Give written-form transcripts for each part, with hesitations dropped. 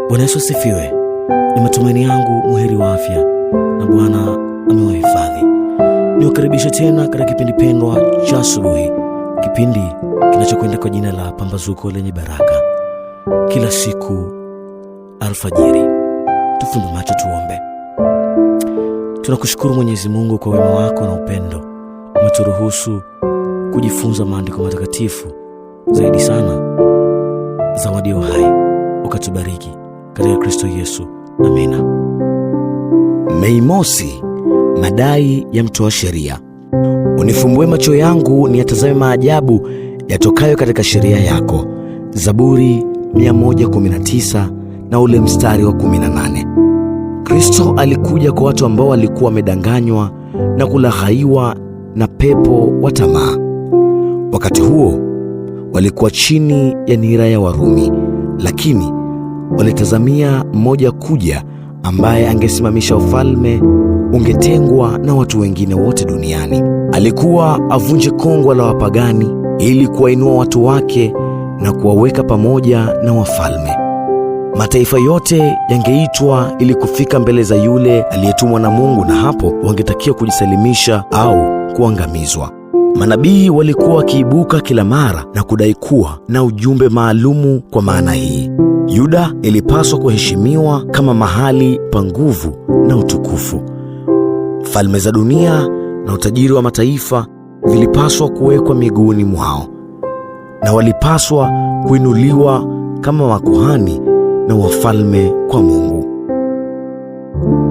Bwana Yesu asifiwe. Ni matumaini yangu muheri wa afya na Bwana amewahifadhi. Niwakaribishe tena katika kipindi pendwa cha asubuhi, kipindi kinachokwenda kwa jina la Pambazuko lenye Baraka, kila siku alfajiri. Tufumbe macho tuombe. Tunakushukuru Mwenyezi Mungu kwa wema wako na upendo. Umeturuhusu kujifunza maandiko matakatifu, zaidi sana zawadi ya uhai. Ukatubariki katika Kristo Yesu. Amina. Mei Mosi, madai ya mtoa sheria. Unifumbue macho yangu niyatazame maajabu yatokayo katika sheria yako. Zaburi 119 na ule mstari wa 18. Kristo alikuja kwa watu ambao walikuwa wamedanganywa na kulaghaiwa na pepo wa tamaa. Wakati huo walikuwa chini ya nira ya Warumi, lakini walitazamia mmoja kuja ambaye angesimamisha ufalme ungetengwa na watu wengine wote duniani. Alikuwa avunje kongwa la wapagani ili kuwainua watu wake na kuwaweka pamoja na wafalme. Mataifa yote yangeitwa ili kufika mbele za yule aliyetumwa na Mungu, na hapo wangetakiwa kujisalimisha au kuangamizwa. Manabii walikuwa wakiibuka kila mara na kudai kuwa na ujumbe maalumu kwa maana hii. Yuda ilipaswa kuheshimiwa kama mahali pa nguvu na utukufu. Falme za dunia na utajiri wa mataifa vilipaswa kuwekwa miguuni mwao, na walipaswa kuinuliwa kama makuhani na wafalme kwa Mungu.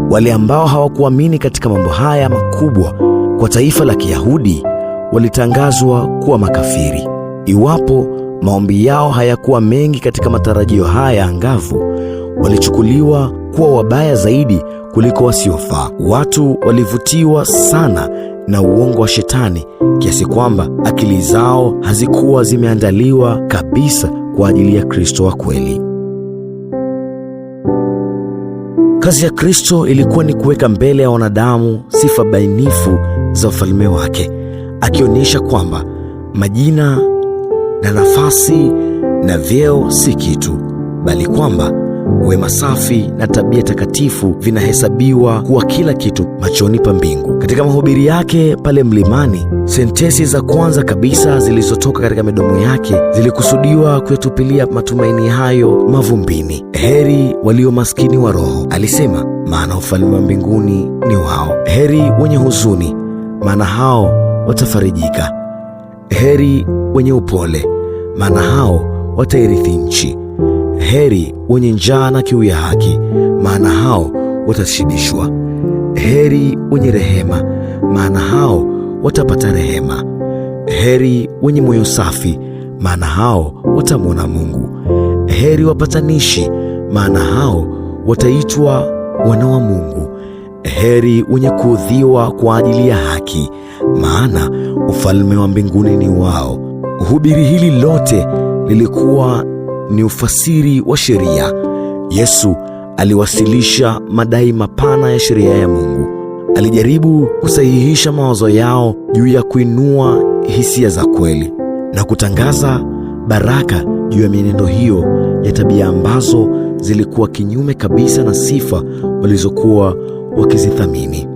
Wale ambao hawakuamini katika mambo haya makubwa kwa taifa la Kiyahudi walitangazwa kuwa makafiri. Iwapo maombi yao hayakuwa mengi katika matarajio haya angavu, walichukuliwa kuwa wabaya zaidi kuliko wasiofaa. Watu walivutiwa sana na uongo wa Shetani kiasi kwamba akili zao hazikuwa zimeandaliwa kabisa kwa ajili ya Kristo wa kweli. Kazi ya Kristo ilikuwa ni kuweka mbele ya wanadamu sifa bainifu za ufalme wake, akionyesha kwamba majina na nafasi na vyeo si kitu, bali kwamba wema safi na tabia takatifu vinahesabiwa kuwa kila kitu machoni pa mbingu. Katika mahubiri yake pale mlimani, sentensi za kwanza kabisa zilizotoka katika midomo yake zilikusudiwa kuyatupilia matumaini hayo mavumbini. Heri walio maskini wa roho, alisema, maana ufalme wa mbinguni ni wao. Heri wenye huzuni, maana hao watafarijika. Heri wenye upole, maana hao watairithi nchi. Heri wenye njaa na kiu ya haki, maana hao watashibishwa. Heri wenye rehema, maana hao watapata rehema. Heri wenye moyo safi, maana hao watamwona Mungu. Heri wapatanishi, maana hao wataitwa wana wa Mungu. Heri wenye kuudhiwa kwa ajili ya haki, maana ufalme wa mbinguni ni wao. Hubiri hili lote lilikuwa ni ufasiri wa sheria. Yesu aliwasilisha madai mapana ya sheria ya Mungu. Alijaribu kusahihisha mawazo yao juu ya kuinua hisia za kweli na kutangaza baraka juu ya mienendo hiyo ya tabia ambazo zilikuwa kinyume kabisa na sifa walizokuwa wakizithamini.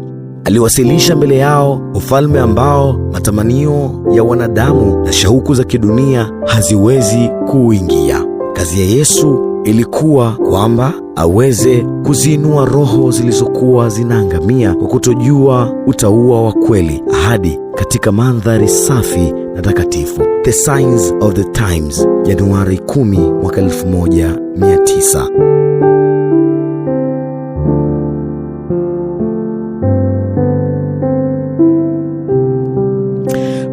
Aliwasilisha mbele yao ufalme ambao matamanio ya wanadamu na shauku za kidunia haziwezi kuuingia. Kazi ya Yesu ilikuwa kwamba aweze kuziinua roho zilizokuwa zinaangamia kwa kutojua utauwa wa kweli hadi katika mandhari safi na takatifu. The Signs of the Times, Januari 10 mwaka 1900.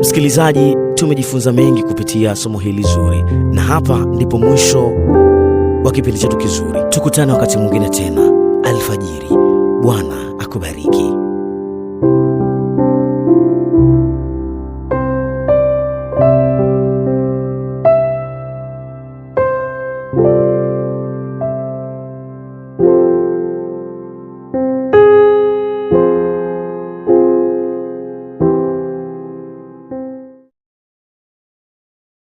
Msikilizaji, tumejifunza mengi kupitia somo hili zuri, na hapa ndipo mwisho wa kipindi chetu kizuri. Tukutane wakati mwingine tena alfajiri. Bwana akubariki.